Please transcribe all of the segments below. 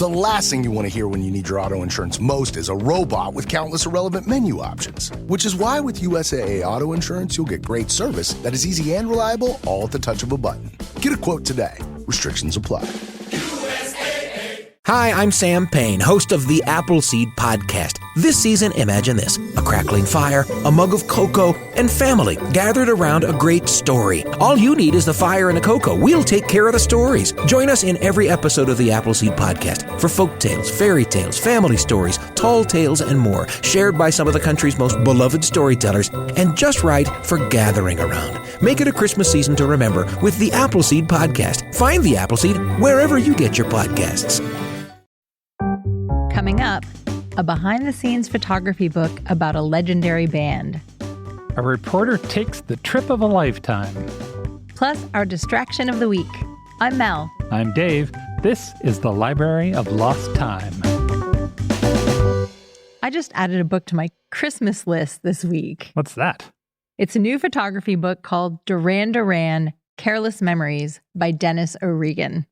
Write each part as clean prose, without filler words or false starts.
The last thing you want to hear when you need your auto insurance most is a robot with countless irrelevant menu options. Which is why with USAA Auto Insurance, you'll get great service that is easy and reliable, all at the touch of a button. Get a quote today. Restrictions apply. Hi, I'm Sam Payne, host of the Appleseed Podcast. This season, imagine this: a crackling fire, a mug of cocoa, and family gathered around a great story. All you need is the fire and the cocoa. We'll take care of the stories. Join us in every episode of the Appleseed Podcast for folk tales, fairy tales, family stories, tall tales, and more, shared by some of the country's most beloved storytellers, and just right for gathering around. Make it a Christmas season to remember with the Appleseed Podcast. Find the Appleseed wherever you get your podcasts. Coming up, a behind-the-scenes photography book about a legendary band. A reporter takes the trip of a lifetime. Plus, our distraction of the week. I'm Mel. I'm Dave. This is the Library of Lost Time. I just added a book to my Christmas list this week. What's that? It's a new photography book called Duran Duran, Careless Memories by Denis O'Regan.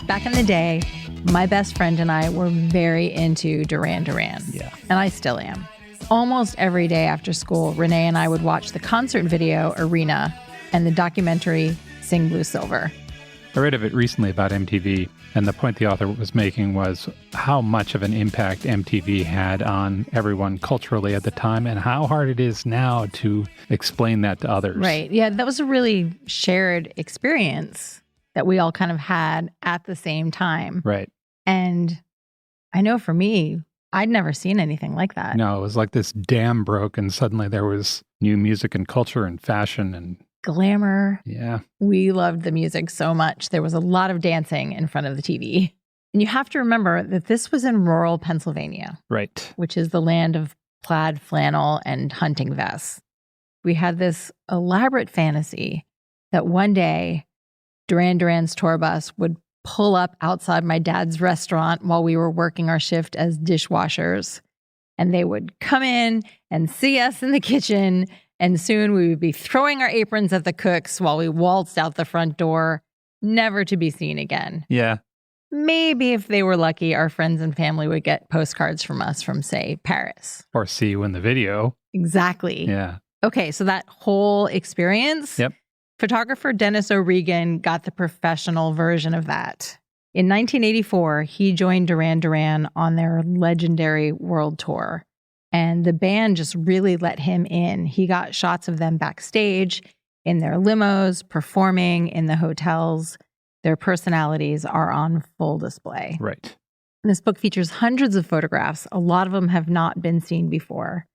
Back in the day, my best friend and I were very into Duran Duran. Yeah. And I still am. Almost every day after school, Renee and I would watch the concert video Arena and the documentary Sing Blue Silver. I read of it recently about MTV, and the point the author was making was how much of an impact MTV had on everyone culturally at the time and how hard it is now to explain that to others. Right. Yeah, that was a really shared experience that we all kind of had at the same time. Right. And I know for me, I'd never seen anything like that. No, it was like this dam broke and suddenly there was new music and culture and fashion and glamour. Yeah. We loved the music so much. There was a lot of dancing in front of the TV. And you have to remember that this was in rural Pennsylvania. Right. Which is the land of plaid flannel and hunting vests. We had this elaborate fantasy that one day Duran Duran's tour bus would pull up outside my dad's restaurant while we were working our shift as dishwashers. And they would come in and see us in the kitchen. And soon we would be throwing our aprons at the cooks while we waltzed out the front door, never to be seen again. Yeah. Maybe if they were lucky, our friends and family would get postcards from us from, say, Paris. Or see you in the video. Exactly. Yeah. Okay, so that whole experience. Yep. Photographer Denis O'Regan got the professional version of that. In 1984, he joined Duran Duran on their legendary world tour. And the band just really let him in. He got shots of them backstage, in their limos, performing in the hotels. Their personalities are on full display. Right. This book features hundreds of photographs. A lot of them have not been seen before.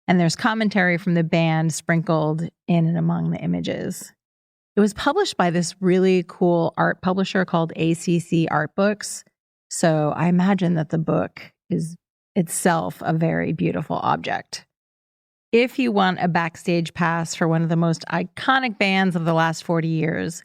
And there's commentary from the band sprinkled in and among the images. It was published by this really cool art publisher called ACC Art Books. So I imagine that the book is itself a very beautiful object. If you want a backstage pass for one of the most iconic bands of the last 40 years,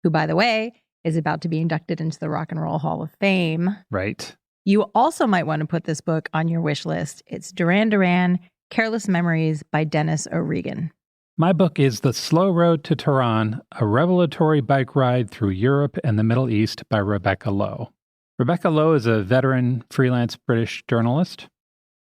who, by the way, is about to be inducted into the Rock and Roll Hall of Fame. Right. You also might want to put this book on your wish list. It's Duran Duran, Careless Memories by Denis O'Regan. My book is The Slow Road to Tehran, a revelatory bike ride through Europe and the Middle East by Rebecca Lowe. Rebecca Lowe is a veteran freelance British journalist.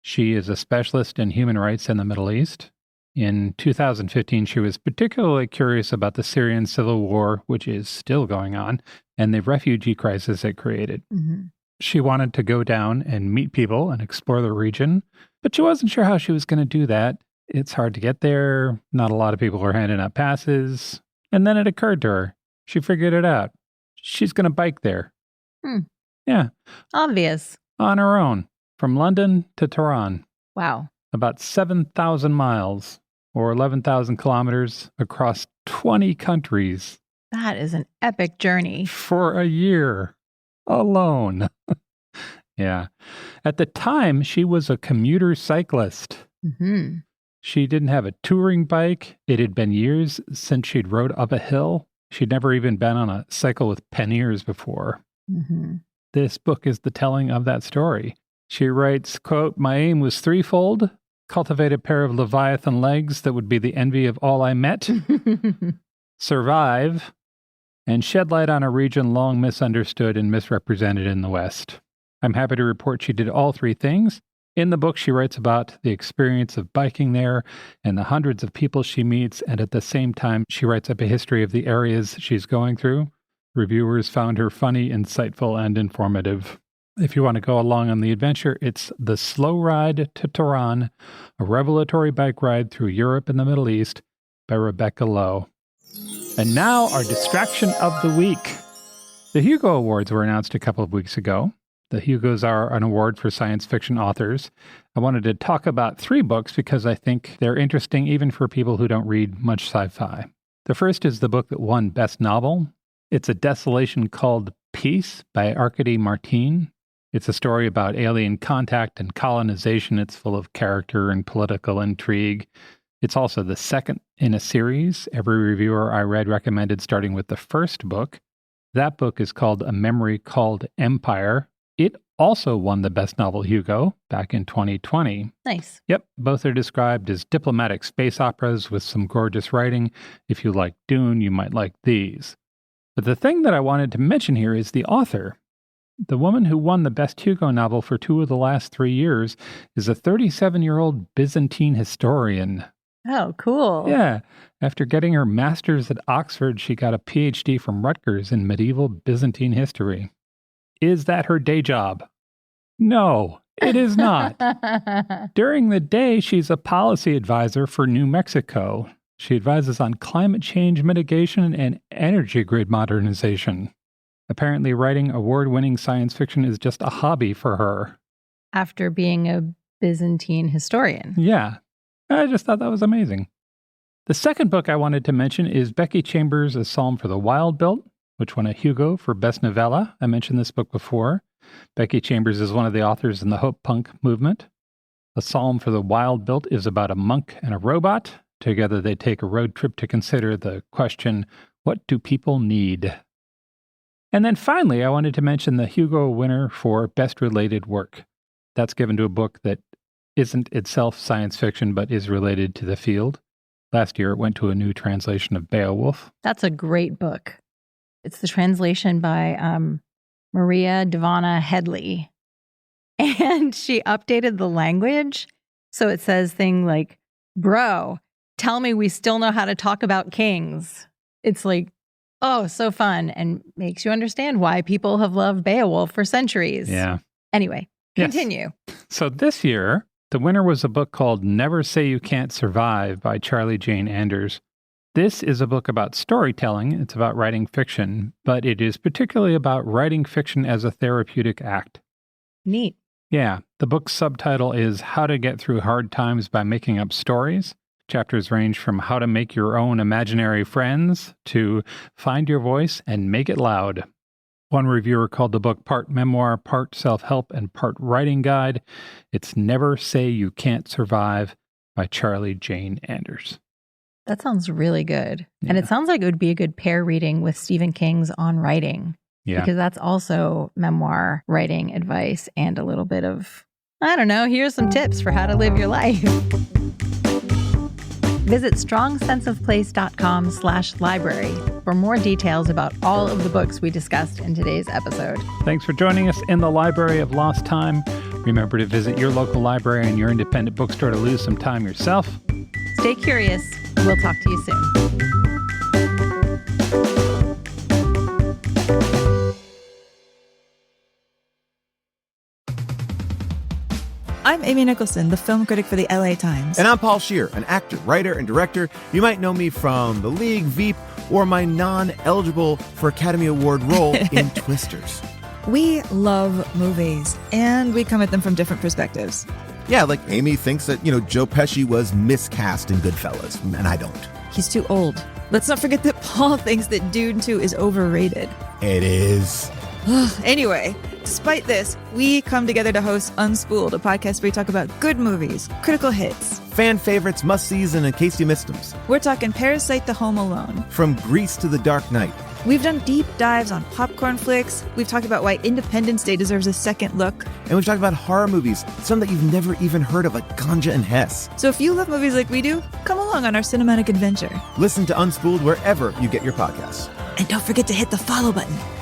She is a specialist in human rights in the Middle East. In 2015, she was particularly curious about the Syrian civil war, which is still going on, and the refugee crisis it created. Mm-hmm. She wanted to go down and meet people and explore the region, but she wasn't sure how she was going to do that. It's hard to get there. Not a lot of people are handing out passes. And then it occurred to her. She figured it out. She's going to bike there. Yeah. Obvious. On her own. From London to Tehran. Wow. About 7,000 miles or 11,000 kilometers across 20 countries. That is an epic journey. For a year. Alone. Yeah. At the time, she was a commuter cyclist. Mm-hmm. She didn't have a touring bike. It had been years since she'd rode up a hill. She'd never even been on a cycle with panniers before. Mm-hmm. This book is the telling of that story. She writes, quote, "My aim was threefold. Cultivate a pair of Leviathan legs that would be the envy of all I met. Survive. and shed light on a region long misunderstood and misrepresented in the West. I'm happy to report she did all three things. In the book, she writes about the experience of biking there and the hundreds of people she meets, and at the same time, she writes up a history of the areas she's going through. Reviewers found her funny, insightful, and informative. If you want to go along on the adventure, it's The Slow Ride to Tehran, a revelatory bike ride through Europe and the Middle East by Rebecca Lowe. And now our distraction of the week. The Hugo Awards were announced a couple of weeks ago. The Hugos are an award for science fiction authors. I wanted to talk about 3 books because I think they're interesting even for people who don't read much sci-fi. The first is the book that won Best Novel. It's a Desolation called Peace by Arkady Martine. It's a story about alien contact and colonization. It's full of character and political intrigue. It's also the second in a series. Every reviewer I read recommended starting with the first book. That book is called A Memory Called Empire. It also won the Best Novel Hugo back in 2020. Nice. Yep, both are described as diplomatic space operas with some gorgeous writing. If you like Dune, you might like these. But the thing that I wanted to mention here is the author. The woman who won the Best Hugo novel for 2 of the last 3 years is a 37-year-old Byzantine historian. Oh, cool. Yeah. After getting her master's at Oxford, she got a PhD from Rutgers in medieval Byzantine history. Is that her day job? No, it is not. During the day, she's a policy advisor for New Mexico. She advises on climate change mitigation and energy grid modernization. Apparently, writing award-winning science fiction is just a hobby for her. After being a Byzantine historian. Yeah, I just thought that was amazing. The second book I wanted to mention is Becky Chambers' A Psalm for the Wild-Built, which won a Hugo for Best Novella. I mentioned this book before. Becky Chambers is one of the authors in the Hope Punk movement. A Psalm for the Wild-Built is about a monk and a robot. Together they take a road trip to consider the question, what do people need? And then finally, I wanted to mention the Hugo winner for Best Related Work. That's given to a book that isn't itself science fiction, but is related to the field. Last year, it went to a new translation of Beowulf. That's a great book. It's the translation by Maria Dahvana Headley. And she updated the language. So it says things like, bro, tell me we still know how to talk about kings. It's like, oh, so fun, and makes you understand why people have loved Beowulf for centuries. Yeah. Anyway, continue. Yes. So this year, the winner was a book called Never Say You Can't Survive by Charlie Jane Anders. This is a book about storytelling. It's about writing fiction, but it is particularly about writing fiction as a therapeutic act. Neat. Yeah. The book's subtitle is How to Get Through Hard Times by Making Up Stories. Chapters range from how to make your own imaginary friends to find your voice and make it loud. One reviewer called the book part memoir, part self-help, and part writing guide. It's Never Say You Can't Survive by Charlie Jane Anders. That sounds really good. Yeah. And it sounds like it would be a good pair reading with Stephen King's On Writing. Yeah. Because that's also memoir writing advice and a little bit of, I don't know, here's some tips for how to live your life. Visit strongsenseofplace.com/library for more details about all of the books we discussed in today's episode. Thanks for joining us in the Library of Lost Time. Remember to visit your local library and your independent bookstore to lose some time yourself. Stay curious. We'll talk to you soon. I'm Amy Nicholson, the film critic for the LA Times. And I'm Paul Scheer, an actor, writer, and director. You might know me from The League, Veep, or my non-eligible for Academy Award role in Twisters. We love movies, and we come at them from different perspectives. Yeah, like Amy thinks that, Joe Pesci was miscast in Goodfellas, and I don't. He's too old. Let's not forget that Paul thinks that Dune 2 is overrated. It is. Anyway, despite this, we come together to host Unspooled, a podcast where we talk about good movies, critical hits, fan favorites, must-sees, and in case you missed them. We're talking Parasite to Home Alone. From Grease to The Dark Knight. We've done deep dives on popcorn flicks. We've talked about why Independence Day deserves a second look. And we've talked about horror movies, some that you've never even heard of, like Ganja and Hess. So if you love movies like we do, come along on our cinematic adventure. Listen to Unspooled wherever you get your podcasts. And don't forget to hit the follow button